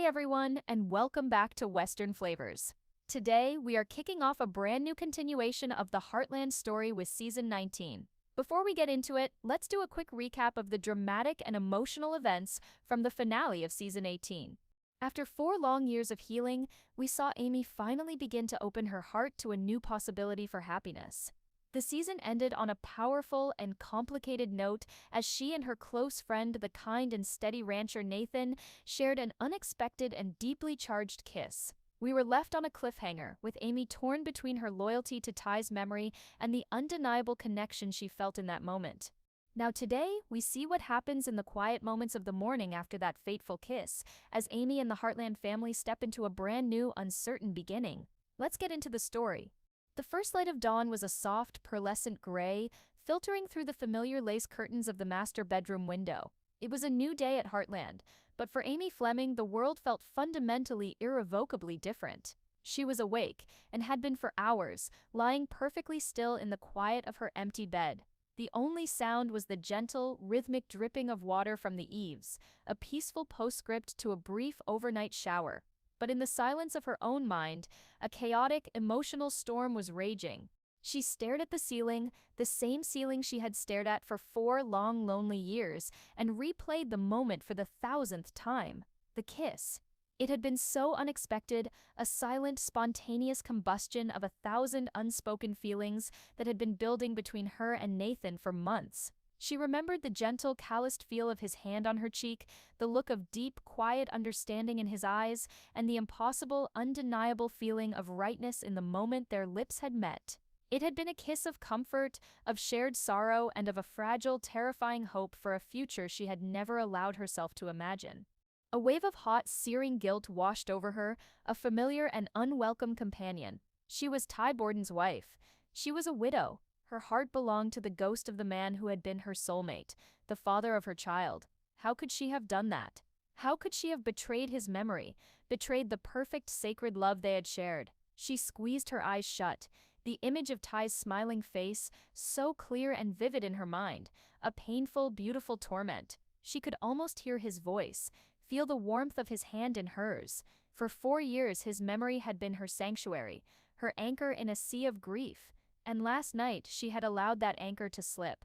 everyone, and welcome back to Western Flavors. Today, we are kicking off a brand new continuation of the Heartland story with Season 19. Before we get into it, let's do a quick recap of the dramatic and emotional events from the finale of Season 18. After 4 long years of healing, we saw Amy finally begin to open her heart to a new possibility for happiness. The season ended on a powerful and complicated note as she and her close friend, the kind and steady rancher Nathan, shared an unexpected and deeply charged kiss. We were left on a cliffhanger, with Amy torn between her loyalty to Ty's memory and the undeniable connection she felt in that moment. Now today, we see what happens in the quiet moments of the morning after that fateful kiss, as Amy and the Heartland family step into a brand new, uncertain beginning. Let's get into the story. The first light of dawn was a soft, pearlescent gray, filtering through the familiar lace curtains of the master bedroom window. It was a new day at Heartland, but for Amy Fleming, the world felt fundamentally, irrevocably different. She was awake, and had been for hours, lying perfectly still in the quiet of her empty bed. The only sound was the gentle, rhythmic dripping of water from the eaves, a peaceful postscript to a brief overnight shower. But in the silence of her own mind, a chaotic, emotional storm was raging. She stared at the ceiling, the same ceiling she had stared at for 4 long, lonely years, and replayed the moment for the 1000th time. The kiss. It had been so unexpected, a silent, spontaneous combustion of 1,000 unspoken feelings that had been building between her and Nathan for months. She remembered the gentle, calloused feel of his hand on her cheek, the look of deep, quiet understanding in his eyes, and the impossible, undeniable feeling of rightness in the moment their lips had met. It had been a kiss of comfort, of shared sorrow, and of a fragile, terrifying hope for a future she had never allowed herself to imagine. A wave of hot, searing guilt washed over her, a familiar and unwelcome companion. She was Ty Borden's wife. She was a widow. Her heart belonged to the ghost of the man who had been her soulmate, the father of her child. How could she have done that? How could she have betrayed his memory, betrayed the perfect, sacred love they had shared? She squeezed her eyes shut, the image of Ty's smiling face, so clear and vivid in her mind, a painful, beautiful torment. She could almost hear his voice, feel the warmth of his hand in hers. For 4 years his memory had been her sanctuary, her anchor in a sea of grief. And last night she had allowed that anchor to slip.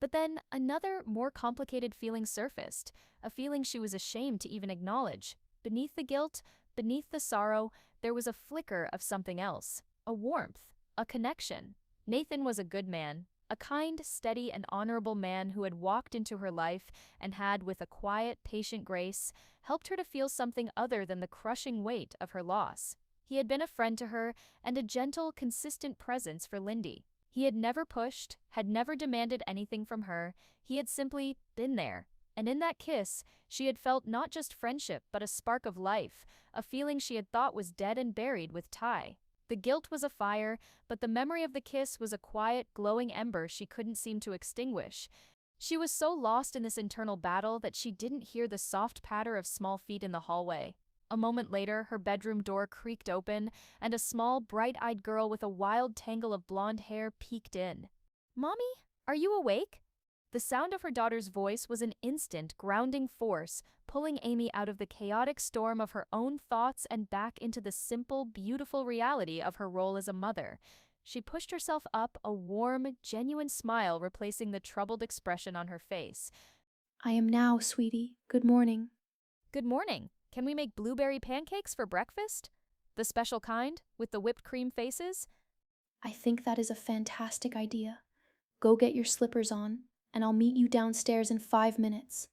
But then another, more complicated feeling surfaced, a feeling she was ashamed to even acknowledge. Beneath the guilt, beneath the sorrow, there was a flicker of something else, a warmth, a connection. Nathan was a good man, a kind, steady, and honorable man who had walked into her life and had, with a quiet, patient grace, helped her to feel something other than the crushing weight of her loss. He had been a friend to her and a gentle, consistent presence for Lindy. He had never pushed, had never demanded anything from her. He had simply been there. And in that kiss, she had felt not just friendship but a spark of life, a feeling she had thought was dead and buried with Ty. The guilt was a fire, but the memory of the kiss was a quiet, glowing ember she couldn't seem to extinguish. She was so lost in this internal battle that she didn't hear the soft patter of small feet in the hallway. A moment later, her bedroom door creaked open, and a small, bright-eyed girl with a wild tangle of blonde hair peeked in. "Mommy, are you awake?" The sound of her daughter's voice was an instant, grounding force, pulling Amy out of the chaotic storm of her own thoughts and back into the simple, beautiful reality of her role as a mother. She pushed herself up, a warm, genuine smile replacing the troubled expression on her face. "I am now, sweetie. Good morning." "Good morning. Can we make blueberry pancakes for breakfast? The special kind, with the whipped cream faces?" "I think that is a fantastic idea. Go get your slippers on, and I'll meet you downstairs in 5 minutes."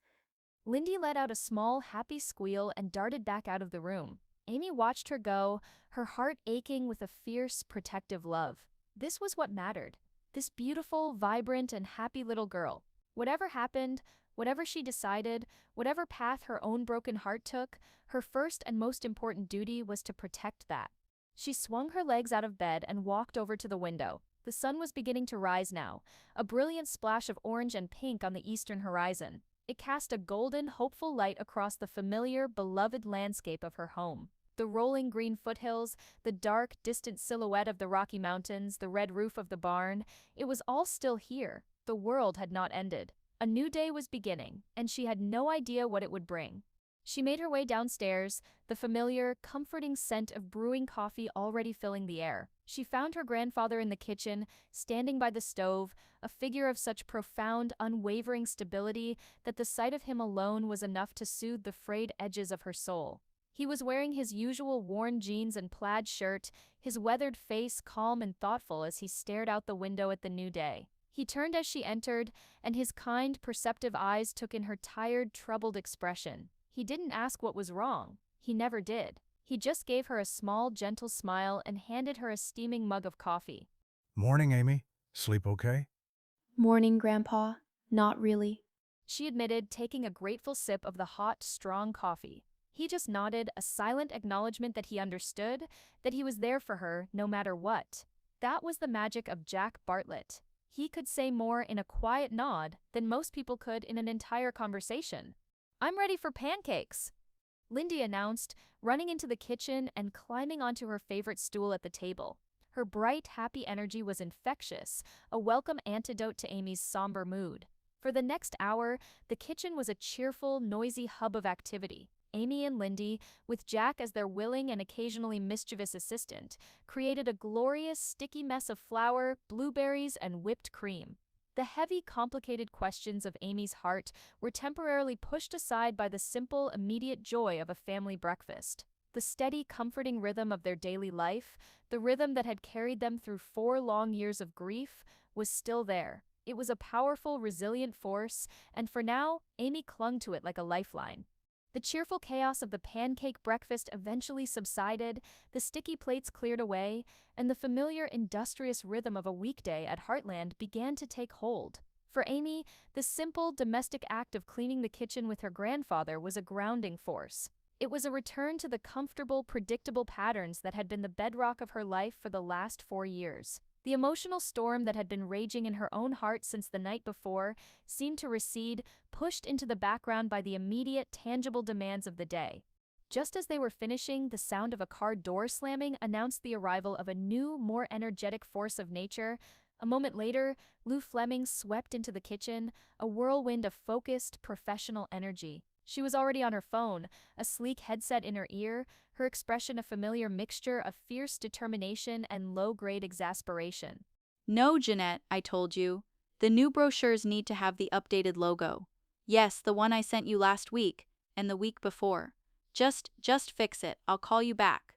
Lindy let out a small, happy squeal and darted back out of the room. Amy watched her go, her heart aching with a fierce, protective love. This was what mattered. This beautiful, vibrant, and happy little girl. Whatever happened, whatever she decided, whatever path her own broken heart took, her first and most important duty was to protect that. She swung her legs out of bed and walked over to the window. The sun was beginning to rise now, a brilliant splash of orange and pink on the eastern horizon. It cast a golden, hopeful light across the familiar, beloved landscape of her home. The rolling green foothills, the dark, distant silhouette of the Rocky Mountains, the red roof of the barn, it was all still here. The world had not ended. A new day was beginning, and she had no idea what it would bring. She made her way downstairs, the familiar, comforting scent of brewing coffee already filling the air. She found her grandfather in the kitchen, standing by the stove, a figure of such profound, unwavering stability that the sight of him alone was enough to soothe the frayed edges of her soul. He was wearing his usual worn jeans and plaid shirt, his weathered face calm and thoughtful as he stared out the window at the new day. He turned as she entered, and his kind, perceptive eyes took in her tired, troubled expression. He didn't ask what was wrong. He never did. He just gave her a small, gentle smile and handed her a steaming mug of coffee. Morning, Amy. Sleep okay? Morning, Grandpa. Not really. She admitted, taking a grateful sip of the hot, strong coffee. He just nodded, a silent acknowledgement that he understood, that he was there for her, no matter what. That was the magic of Jack Bartlett. He could say more in a quiet nod than most people could in an entire conversation. "I'm ready for pancakes," Lindy announced, running into the kitchen and climbing onto her favorite stool at the table. Her bright, happy energy was infectious, a welcome antidote to Amy's somber mood. For the next hour, the kitchen was a cheerful, noisy hub of activity. Amy and Lindy, with Jack as their willing and occasionally mischievous assistant, created a glorious, sticky mess of flour, blueberries, and whipped cream. The heavy, complicated questions of Amy's heart were temporarily pushed aside by the simple, immediate joy of a family breakfast. The steady, comforting rhythm of their daily life, the rhythm that had carried them through 4 long years of grief, was still there. It was a powerful, resilient force, and for now, Amy clung to it like a lifeline. The cheerful chaos of the pancake breakfast eventually subsided, the sticky plates cleared away, and the familiar, industrious rhythm of a weekday at Heartland began to take hold. For Amy, the simple, domestic act of cleaning the kitchen with her grandfather was a grounding force. It was a return to the comfortable, predictable patterns that had been the bedrock of her life for the last 4 years. The emotional storm that had been raging in her own heart since the night before seemed to recede, pushed into the background by the immediate, tangible demands of the day. Just as they were finishing, the sound of a car door slamming announced the arrival of a new, more energetic force of nature. A moment later, Lou Fleming swept into the kitchen, a whirlwind of focused, professional energy. She was already on her phone, a sleek headset in her ear, her expression a familiar mixture of fierce determination and low-grade exasperation. "No, Jeanette, I told you. The new brochures need to have the updated logo. Yes, the one I sent you last week, and the week before. Just fix it. I'll call you back."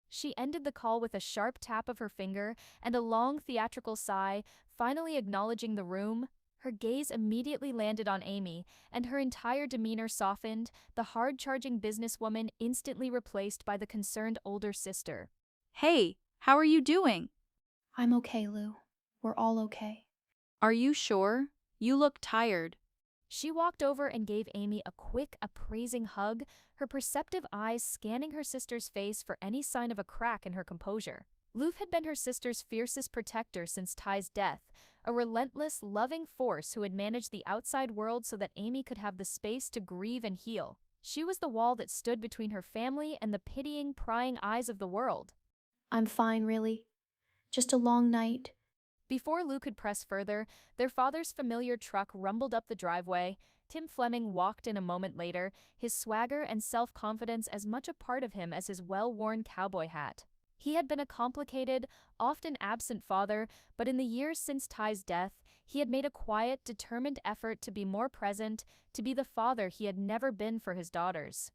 She ended the call with a sharp tap of her finger and a long theatrical sigh, finally acknowledging the room. Her gaze immediately landed on Amy, and her entire demeanor softened, the hard-charging businesswoman instantly replaced by the concerned older sister. "Hey, how are you doing? I'm okay, Lou. We're all okay. Are you sure? You look tired." She walked over and gave Amy a quick, appraising hug, her perceptive eyes scanning her sister's face for any sign of a crack in her composure. Lou had been her sister's fiercest protector since Ty's death, a relentless, loving force who had managed the outside world so that Amy could have the space to grieve and heal. She was the wall that stood between her family and the pitying, prying eyes of the world. I'm fine, really. Just a long night. Before Lou could press further, their father's familiar truck rumbled up the driveway. Tim Fleming walked in a moment later, his swagger and self-confidence as much a part of him as his well-worn cowboy hat. He had been a complicated, often absent father, but in the years since Ty's death, he had made a quiet, determined effort to be more present, to be the father he had never been for his daughters.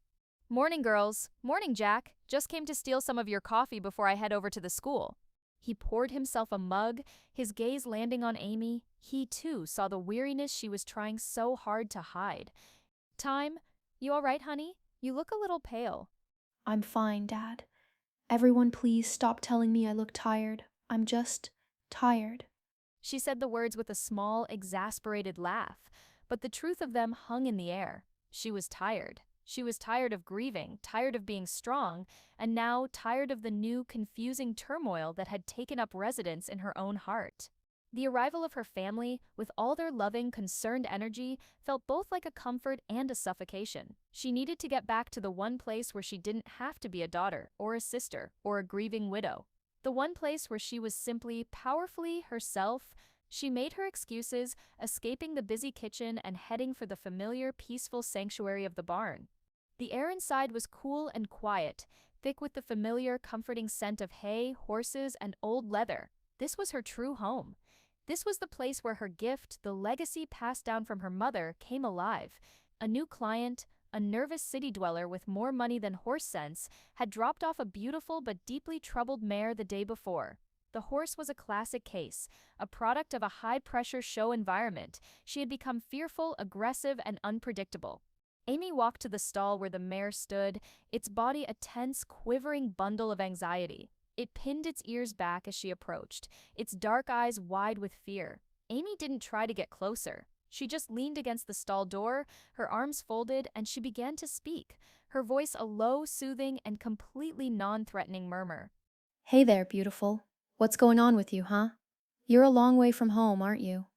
"Morning, girls. Morning, Jack. Just came to steal some of your coffee before I head over to the school." He poured himself a mug, his gaze landing on Amy. He, too, saw the weariness she was trying so hard to hide. "Time? You all right, honey? You look a little pale." I'm fine, Dad. Everyone please stop telling me I look tired. I'm just tired. She said the words with a small, exasperated laugh, but the truth of them hung in the air. She was tired. She was tired of grieving, tired of being strong, and now tired of the new, confusing turmoil that had taken up residence in her own heart. The arrival of her family, with all their loving, concerned energy, felt both like a comfort and a suffocation. She needed to get back to the one place where she didn't have to be a daughter, or a sister, or a grieving widow. The one place where she was simply, powerfully herself. She made her excuses, escaping the busy kitchen and heading for the familiar, peaceful sanctuary of the barn. The air inside was cool and quiet, thick with the familiar, comforting scent of hay, horses, and old leather. This was her true home. This was the place where her gift, the legacy passed down from her mother, came alive. A new client, a nervous city dweller with more money than horse sense, had dropped off a beautiful but deeply troubled mare the day before. The horse was a classic case, a product of a high-pressure show environment. She had become fearful, aggressive, and unpredictable. Amy walked to the stall where the mare stood, its body a tense, quivering bundle of anxiety. It pinned its ears back as she approached, its dark eyes wide with fear. Amy didn't try to get closer. She just leaned against the stall door, her arms folded, and she began to speak, her voice a low, soothing, and completely non-threatening murmur. Hey there, beautiful. What's going on with you, huh? You're a long way from home, aren't you?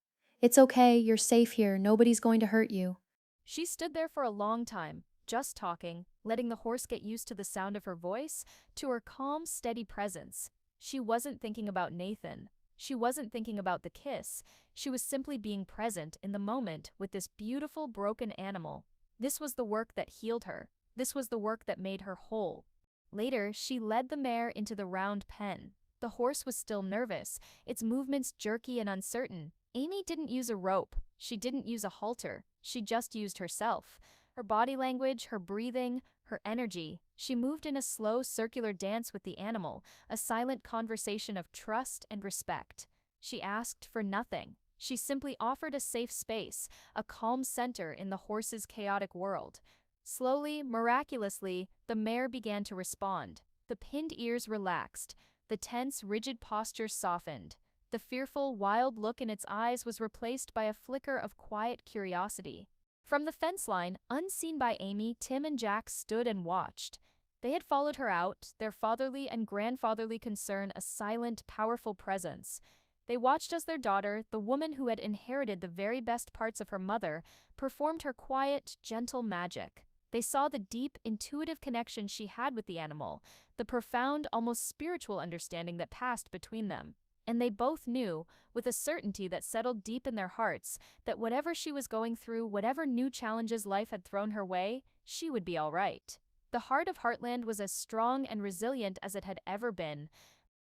It's okay, you're safe here, nobody's going to hurt you. She stood there for a long time, just talking, letting the horse get used to the sound of her voice, to her calm, steady presence. She wasn't thinking about Nathan. She wasn't thinking about the kiss. She was simply being present in the moment with this beautiful, broken animal. This was the work that healed her. This was the work that made her whole. Later, she led the mare into the round pen. The horse was still nervous, its movements jerky and uncertain. Amy didn't use a rope. She didn't use a halter. She just used herself. Her body language, her breathing, her energy. She moved in a slow, circular dance with the animal, a silent conversation of trust and respect. She asked for nothing. She simply offered a safe space, a calm center in the horse's chaotic world. Slowly, miraculously, the mare began to respond. The pinned ears relaxed. The tense, rigid posture softened. The fearful, wild look in its eyes was replaced by a flicker of quiet curiosity. From the fence line, unseen by Amy, Tim and Jack stood and watched. They had followed her out, their fatherly and grandfatherly concern a silent, powerful presence. They watched as their daughter, the woman who had inherited the very best parts of her mother, performed her quiet, gentle magic. They saw the deep, intuitive connection she had with the animal, the profound, almost spiritual understanding that passed between them. And they both knew, with a certainty that settled deep in their hearts, that whatever she was going through, whatever new challenges life had thrown her way, she would be all right. The heart of Heartland was as strong and resilient as it had ever been.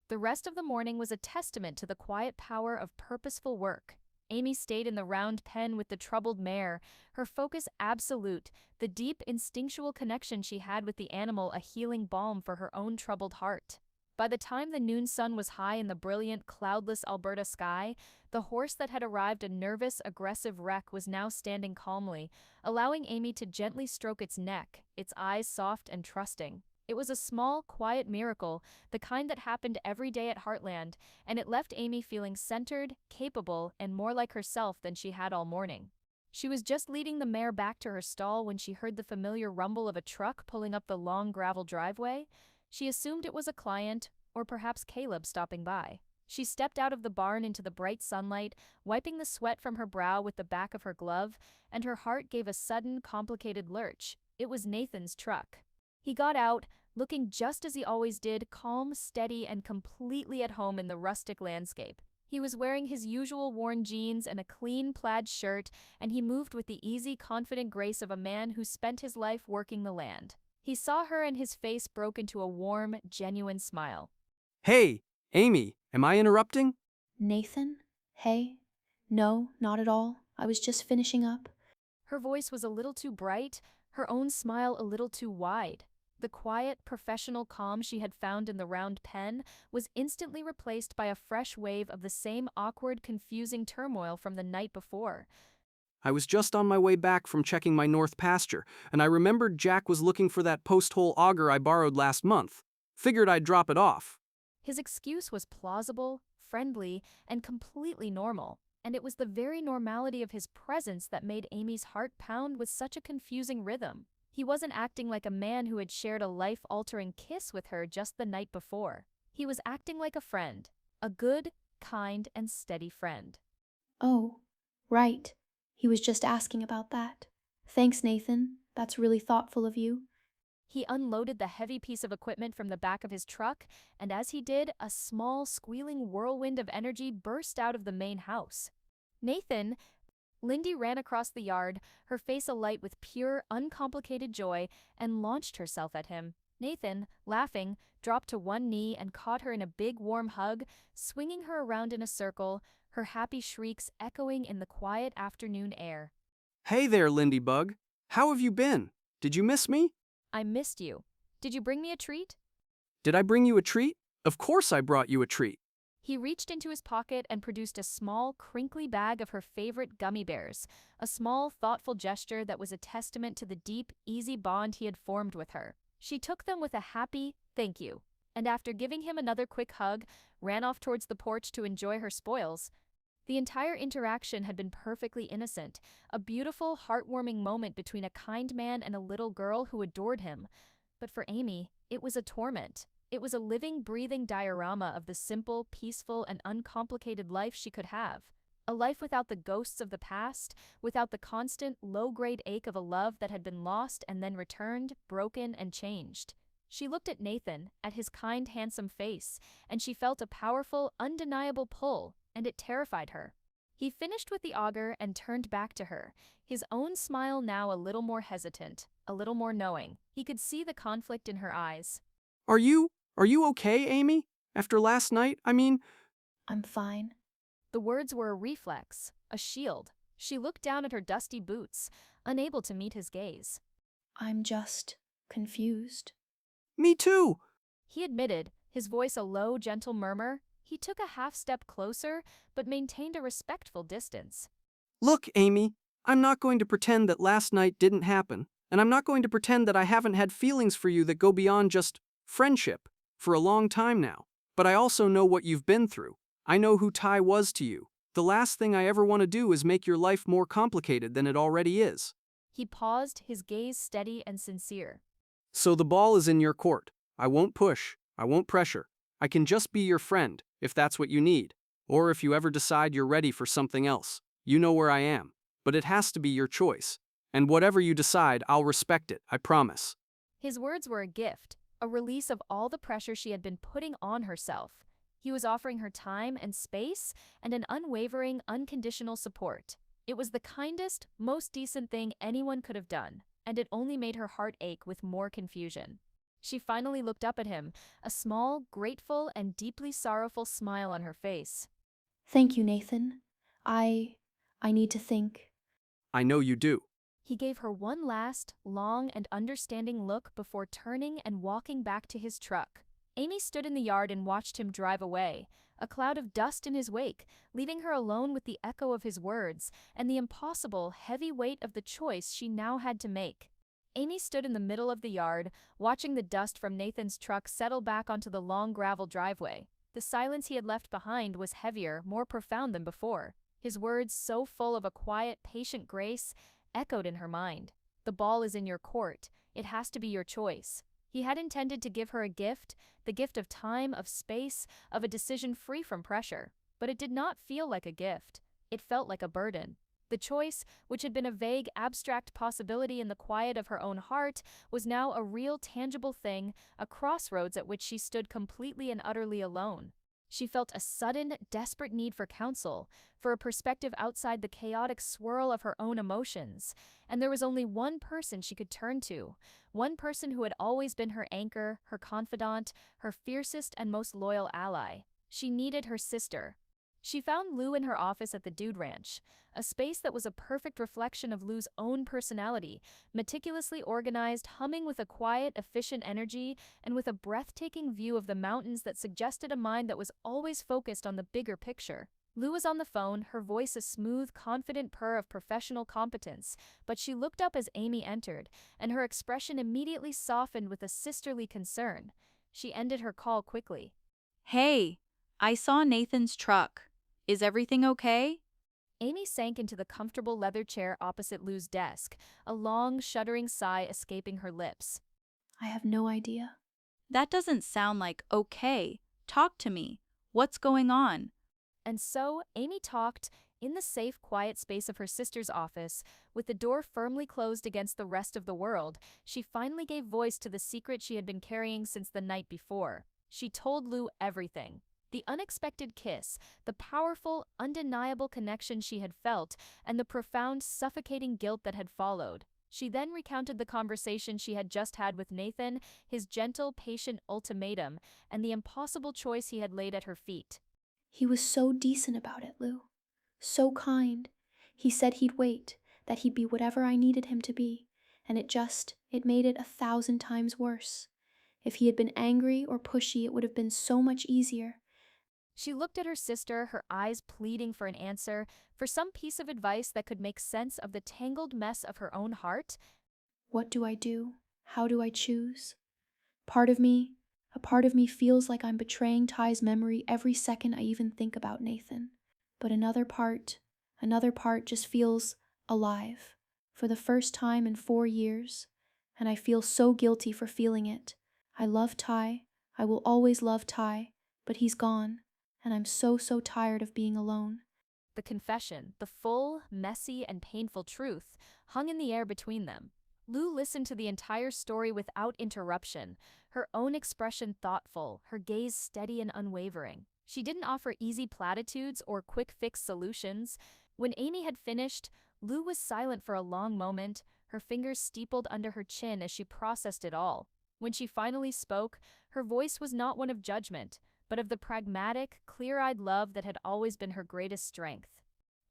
The rest of the morning was a testament to the quiet power of purposeful work. Amy stayed in the round pen with the troubled mare, her focus absolute, the deep instinctual connection she had with the animal a healing balm for her own troubled heart. By the time the noon sun was high in the brilliant, cloudless Alberta sky, the horse that had arrived a nervous, aggressive wreck was now standing calmly, allowing Amy to gently stroke its neck, its eyes soft and trusting. It was a small, quiet miracle, the kind that happened every day at Heartland, and it left Amy feeling centered, capable, and more like herself than she had all morning. She was just leading the mare back to her stall when she heard the familiar rumble of a truck pulling up the long gravel driveway. She assumed it was a client, or perhaps Caleb stopping by. She stepped out of the barn into the bright sunlight, wiping the sweat from her brow with the back of her glove, and her heart gave a sudden, complicated lurch. It was Nathan's truck. He got out, looking just as he always did, calm, steady, and completely at home in the rustic landscape. He was wearing his usual worn jeans and a clean plaid shirt, and he moved with the easy, confident grace of a man who spent his life working the land. He saw her and his face broke into a warm, genuine smile. Hey, Amy, am I interrupting? Nathan? Hey? No, not at all. I was just finishing up. Her voice was a little too bright, her own smile a little too wide. The quiet, professional calm she had found in the round pen was instantly replaced by a fresh wave of the same awkward, confusing turmoil from the night before. I was just on my way back from checking my north pasture, and I remembered Jack was looking for that post-hole auger I borrowed last month. Figured I'd drop it off. His excuse was plausible, friendly, and completely normal, and it was the very normality of his presence that made Amy's heart pound with such a confusing rhythm. He wasn't acting like a man who had shared a life-altering kiss with her just the night before. He was acting like a friend, a good, kind, and steady friend. Oh, right. He was just asking about that. Thanks, Nathan. That's really thoughtful of you. He unloaded the heavy piece of equipment from the back of his truck, and as he did, a small, squealing whirlwind of energy burst out of the main house. Nathan, Lindy ran across the yard, her face alight with pure, uncomplicated joy, and launched herself at him. Nathan, laughing, dropped to one knee and caught her in a big warm hug, swinging her around in a circle, her happy shrieks echoing in the quiet afternoon air. Hey there, Lindy Bug. How have you been? Did you miss me? I missed you. Did you bring me a treat? Did I bring you a treat? Of course I brought you a treat. He reached into his pocket and produced a small, crinkly bag of her favorite gummy bears, a small, thoughtful gesture that was a testament to the deep, easy bond he had formed with her. She took them with a happy, "Thank you," and after giving him another quick hug, ran off towards the porch to enjoy her spoils. The entire interaction had been perfectly innocent, a beautiful, heartwarming moment between a kind man and a little girl who adored him. But for Amy, it was a torment. It was a living, breathing diorama of the simple, peaceful, and uncomplicated life she could have. A life without the ghosts of the past, without the constant, low-grade ache of a love that had been lost and then returned, broken and changed. She looked at Nathan, at his kind, handsome face, and she felt a powerful, undeniable pull, and it terrified her. He finished with the auger and turned back to her, his own smile now a little more hesitant, a little more knowing. He could see the conflict in her eyes. Are you okay, Amy? After last night, I mean? I'm fine. The words were a reflex, a shield. She looked down at her dusty boots, unable to meet his gaze. I'm just confused. Me too. He admitted, his voice a low, gentle murmur. He took a half-step closer, but maintained a respectful distance. Look, Amy, I'm not going to pretend that last night didn't happen, and I'm not going to pretend that I haven't had feelings for you that go beyond just friendship for a long time now. But I also know what you've been through. I know who Ty was to you. The last thing I ever want to do is make your life more complicated than it already is. He paused, his gaze steady and sincere. So the ball is in your court. I won't push. I won't pressure. I can just be your friend, if that's what you need. Or if you ever decide you're ready for something else. You know where I am. But it has to be your choice. And whatever you decide, I'll respect it, I promise. His words were a gift, a release of all the pressure she had been putting on herself. He was offering her time and space and an unwavering, unconditional support. It was the kindest, most decent thing anyone could have done, and it only made her heart ache with more confusion. She finally looked up at him, a small, grateful, and deeply sorrowful smile on her face. Thank you, Nathan. I need to think. I know you do. He gave her one last, long, and understanding look before turning and walking back to his truck. Amy stood in the yard and watched him drive away, a cloud of dust in his wake, leaving her alone with the echo of his words and the impossible, heavy weight of the choice she now had to make. Amy stood in the middle of the yard, watching the dust from Nathan's truck settle back onto the long gravel driveway. The silence he had left behind was heavier, more profound than before. His words, so full of a quiet, patient grace, echoed in her mind. The ball is in your court. It has to be your choice. He had intended to give her a gift, the gift of time, of space, of a decision free from pressure. But it did not feel like a gift. It felt like a burden. The choice, which had been a vague, abstract possibility in the quiet of her own heart, was now a real, tangible thing, a crossroads at which she stood completely and utterly alone. She felt a sudden, desperate need for counsel, for a perspective outside the chaotic swirl of her own emotions. And there was only one person she could turn to, one person who had always been her anchor, her confidant, her fiercest and most loyal ally. She needed her sister. She found Lou in her office at the Dude Ranch, a space that was a perfect reflection of Lou's own personality, meticulously organized, humming with a quiet, efficient energy, and with a breathtaking view of the mountains that suggested a mind that was always focused on the bigger picture. Lou was on the phone, her voice a smooth, confident purr of professional competence, but she looked up as Amy entered, and her expression immediately softened with a sisterly concern. She ended her call quickly. Hey, I saw Nathan's truck. Is everything okay? Amy sank into the comfortable leather chair opposite Lou's desk, a long, shuddering sigh escaping her lips. I have no idea. That doesn't sound like okay. Talk to me. What's going on? And so, Amy talked, in the safe, quiet space of her sister's office, with the door firmly closed against the rest of the world. She finally gave voice to the secret she had been carrying since the night before. She told Lou everything. The unexpected kiss, the powerful, undeniable connection she had felt, and the profound, suffocating guilt that had followed. She then recounted the conversation she had just had with Nathan, his gentle, patient ultimatum, and the impossible choice he had laid at her feet. He was so decent about it, Lou. So kind. He said he'd wait, that he'd be whatever I needed him to be, and it made it 1,000 times worse. If he had been angry or pushy, it would have been so much easier. She looked at her sister, her eyes pleading for an answer, for some piece of advice that could make sense of the tangled mess of her own heart. What do I do? How do I choose? A part of me feels like I'm betraying Ty's memory every second I even think about Nathan. But another part just feels alive, for the first time in 4 years, and I feel so guilty for feeling it. I love Ty, I will always love Ty, but he's gone, and I'm so tired of being alone. The confession, the full, messy, and painful truth, hung in the air between them. Lou listened to the entire story without interruption, her own expression thoughtful, her gaze steady and unwavering. She didn't offer easy platitudes or quick-fix solutions. When Amy had finished, Lou was silent for a long moment, her fingers steepled under her chin as she processed it all. When she finally spoke, her voice was not one of judgment, but of the pragmatic, clear-eyed love that had always been her greatest strength.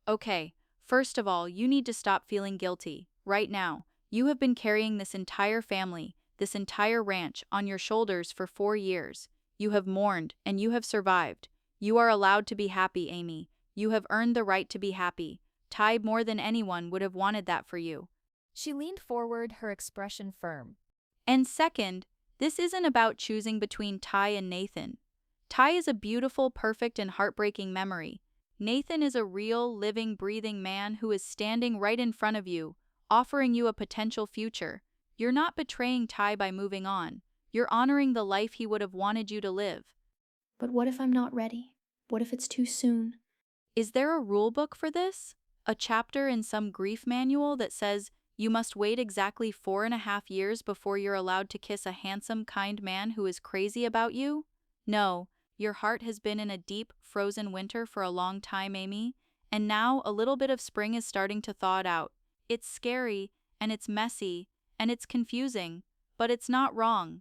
Okay, first of all, you need to stop feeling guilty, right now. You have been carrying this entire family, this entire ranch, on your shoulders for 4 years. You have mourned, and you have survived. You are allowed to be happy, Amy. You have earned the right to be happy. Ty, more than anyone, would have wanted that for you. She leaned forward, her expression firm. And second, this isn't about choosing between Ty and Nathan. Ty is a beautiful, perfect, and heartbreaking memory. Nathan is a real, living, breathing man who is standing right in front of you, offering you a potential future. You're not betraying Ty by moving on. You're honoring the life he would have wanted you to live. But what if I'm not ready? What if it's too soon? Is there a rule book for this? A chapter in some grief manual that says you must wait exactly 4.5 years before you're allowed to kiss a handsome, kind man who is crazy about you? No, your heart has been in a deep, frozen winter for a long time, Amy, and now a little bit of spring is starting to thaw it out. It's scary, and it's messy, and it's confusing, but it's not wrong.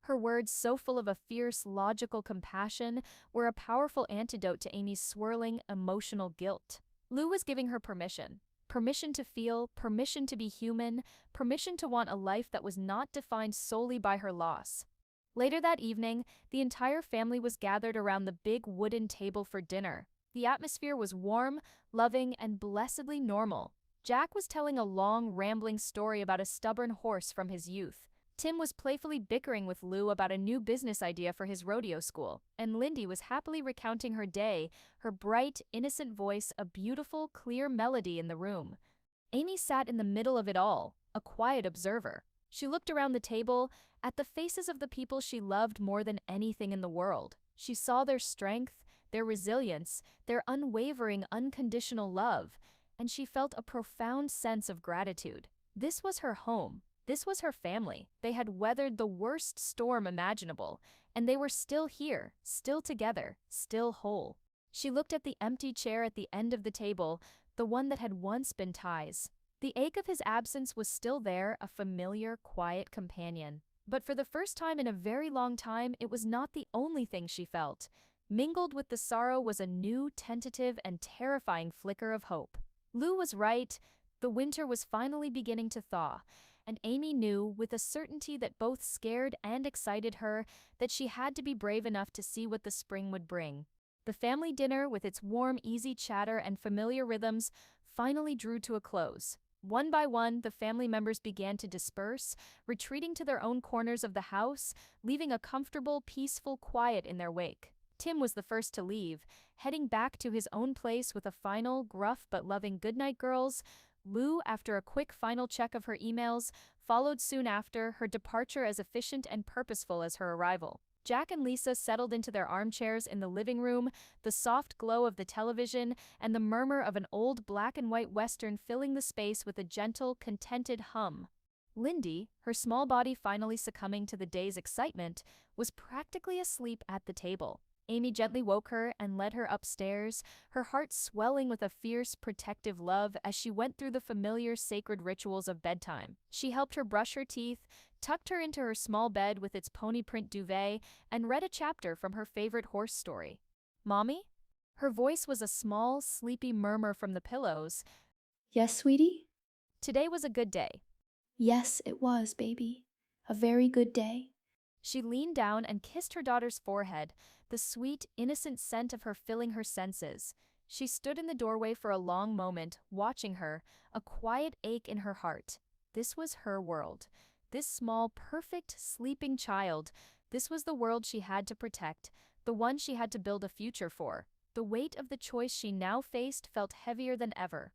Her words, so full of a fierce, logical compassion, were a powerful antidote to Amy's swirling, emotional guilt. Lou was giving her permission. Permission to feel, permission to be human, permission to want a life that was not defined solely by her loss. Later that evening, the entire family was gathered around the big wooden table for dinner. The atmosphere was warm, loving, and blessedly normal. Jack was telling a long, rambling story about a stubborn horse from his youth. Tim was playfully bickering with Lou about a new business idea for his rodeo school, and Lindy was happily recounting her day, her bright, innocent voice a beautiful, clear melody in the room. Amy sat in the middle of it all, a quiet observer. She looked around the table, at the faces of the people she loved more than anything in the world. She saw their strength, their resilience, their unwavering, unconditional love, and she felt a profound sense of gratitude. This was her home. This was her family. They had weathered the worst storm imaginable, and they were still here, still together, still whole. She looked at the empty chair at the end of the table, the one that had once been Ty's. The ache of his absence was still there, a familiar, quiet companion. But for the first time in a very long time, it was not the only thing she felt. Mingled with the sorrow was a new, tentative, and terrifying flicker of hope. Lou was right. The winter was finally beginning to thaw, and Amy knew, with a certainty that both scared and excited her, that she had to be brave enough to see what the spring would bring. The family dinner, with its warm, easy chatter and familiar rhythms, finally drew to a close. One by one, the family members began to disperse, retreating to their own corners of the house, leaving a comfortable, peaceful quiet in their wake. Tim was the first to leave, heading back to his own place with a final, gruff but loving goodnight, girls. Lou, after a quick final check of her emails, followed soon after, her departure as efficient and purposeful as her arrival. Jack and Lisa settled into their armchairs in the living room, the soft glow of the television and the murmur of an old black-and-white western filling the space with a gentle, contented hum. Lindy, her small body finally succumbing to the day's excitement, was practically asleep at the table. Amy gently woke her and led her upstairs, her heart swelling with a fierce, protective love as she went through the familiar sacred rituals of bedtime. She helped her brush her teeth, tucked her into her small bed with its pony print duvet, and read a chapter from her favorite horse story. "Mommy?" Her voice was a small, sleepy murmur from the pillows. Yes, sweetie? Today was a good day. Yes, it was, baby. A very good day. She leaned down and kissed her daughter's forehead, the sweet, innocent scent of her filling her senses. She stood in the doorway for a long moment, watching her, a quiet ache in her heart. This was her world. This small, perfect, sleeping child. This was the world she had to protect, the one she had to build a future for. The weight of the choice she now faced felt heavier than ever.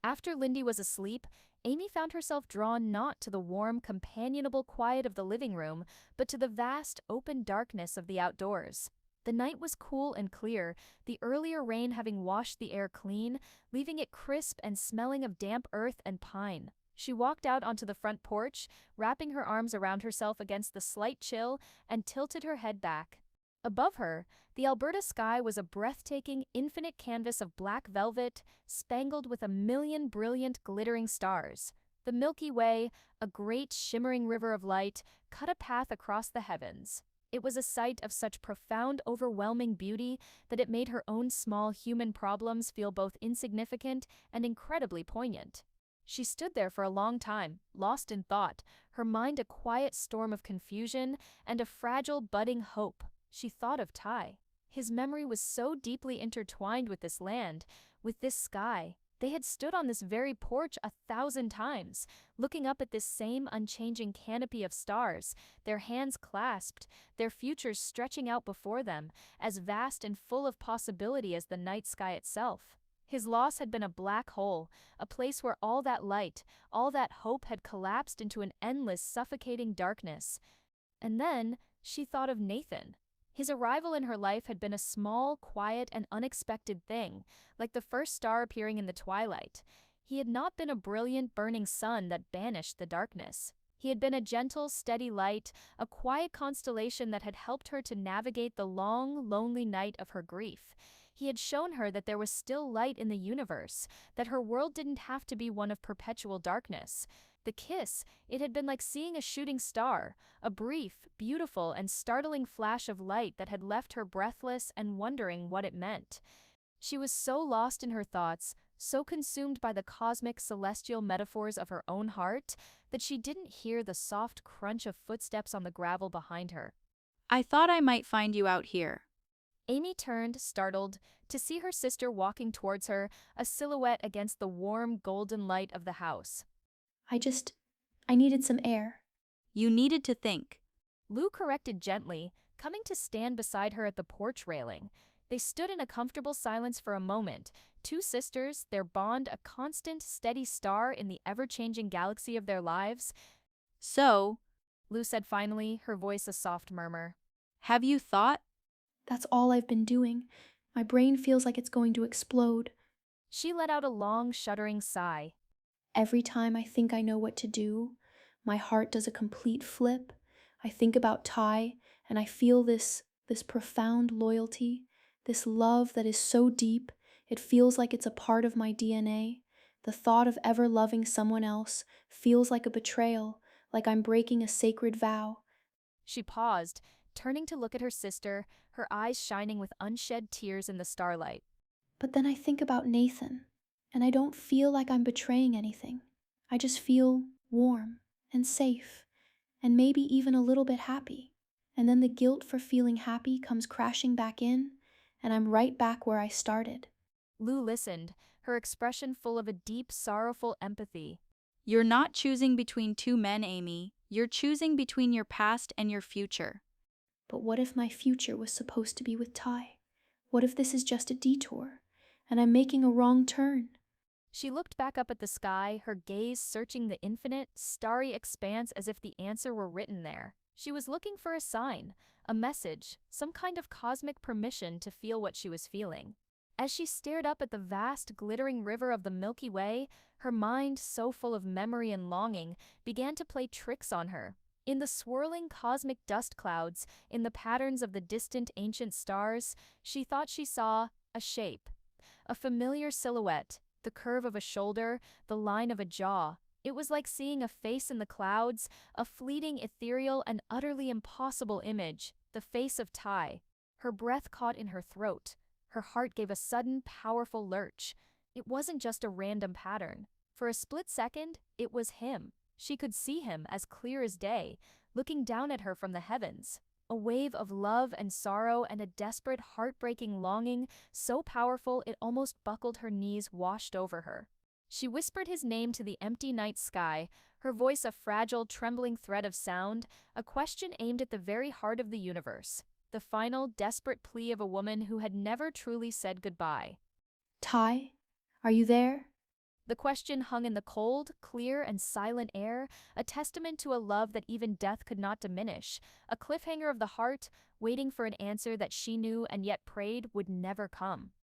After Lindy was asleep, Amy found herself drawn not to the warm, companionable quiet of the living room, but to the vast, open darkness of the outdoors. The night was cool and clear, the earlier rain having washed the air clean, leaving it crisp and smelling of damp earth and pine. She walked out onto the front porch, wrapping her arms around herself against the slight chill, and tilted her head back. Above her, the Alberta sky was a breathtaking, infinite canvas of black velvet, spangled with a million brilliant, glittering stars. The Milky Way, a great, shimmering river of light, cut a path across the heavens. It was a sight of such profound, overwhelming beauty that it made her own small human problems feel both insignificant and incredibly poignant. She stood there for a long time, lost in thought, her mind a quiet storm of confusion and a fragile, budding hope. She thought of Ty. His memory was so deeply intertwined with this land, with this sky. They had stood on this very porch 1,000 times, looking up at this same unchanging canopy of stars, their hands clasped, their futures stretching out before them, as vast and full of possibility as the night sky itself. His loss had been a black hole, a place where all that light, all that hope had collapsed into an endless, suffocating darkness. And then she thought of Nathan. His arrival in her life had been a small, quiet, and unexpected thing, like the first star appearing in the twilight. He had not been a brilliant, burning sun that banished the darkness. He had been a gentle, steady light, a quiet constellation that had helped her to navigate the long, lonely night of her grief. He had shown her that there was still light in the universe, that her world didn't have to be one of perpetual darkness. The kiss, it had been like seeing a shooting star, a brief, beautiful, and startling flash of light that had left her breathless and wondering what it meant. She was so lost in her thoughts, so consumed by the cosmic, celestial metaphors of her own heart, that she didn't hear the soft crunch of footsteps on the gravel behind her. I thought I might find you out here. Amy turned, startled, to see her sister walking towards her, a silhouette against the warm, golden light of the house. I needed some air. You needed to think. Lou corrected gently, coming to stand beside her at the porch railing. They stood in a comfortable silence for a moment, two sisters, their bond a constant, steady star in the ever-changing galaxy of their lives. So, Lou said finally, her voice a soft murmur. have you thought? That's all I've been doing. My brain feels like it's going to explode. She let out a long, shuddering sigh. Every time I think I know what to do, my heart does a complete flip. I think about Ty, and I feel this profound loyalty, this love that is so deep, it feels like it's a part of my DNA. The thought of ever loving someone else feels like a betrayal, like I'm breaking a sacred vow. She paused, turning to look at her sister, her eyes shining with unshed tears in the starlight. But then I think about Nathan, and I don't feel like I'm betraying anything. I just feel warm and safe, and maybe even a little bit happy. And then the guilt for feeling happy comes crashing back in, and I'm right back where I started. Lou listened, her expression full of a deep, sorrowful empathy. You're not choosing between two men, Amy. You're choosing between your past and your future. But what if my future was supposed to be with Ty? What if this is just a detour, and I'm making a wrong turn? She looked back up at the sky, her gaze searching the infinite, starry expanse as if the answer were written there. She was looking for a sign, a message, some kind of cosmic permission to feel what she was feeling. As she stared up at the vast, glittering river of the Milky Way, her mind, so full of memory and longing, began to play tricks on her. In the swirling cosmic dust clouds, in the patterns of the distant ancient stars, she thought she saw a shape. A familiar silhouette, the curve of a shoulder, the line of a jaw. It was like seeing a face in the clouds, a fleeting, ethereal, and utterly impossible image, the face of Tai. Her breath caught in her throat. Her heart gave a sudden, powerful lurch. It wasn't just a random pattern. For a split second, it was him. She could see him as clear as day, looking down at her from the heavens. A wave of love and sorrow and a desperate, heartbreaking longing, so powerful it almost buckled her knees, washed over her. She whispered his name to the empty night sky, her voice a fragile, trembling thread of sound, a question aimed at the very heart of the universe. The final, desperate plea of a woman who had never truly said goodbye. Tai, are you there? The question hung in the cold, clear, and silent air, a testament to a love that even death could not diminish, a cliffhanger of the heart, waiting for an answer that she knew and yet prayed would never come.